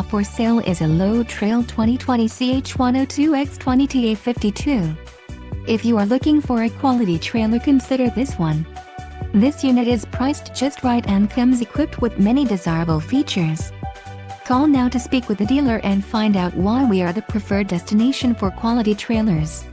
For sale is a low trail 2020 CH102X20TA52. If you are looking for a quality trailer, consider this one. This unit is priced just right and comes equipped with many desirable features. Call now to speak with the dealer and find out why we are the preferred destination for quality trailers.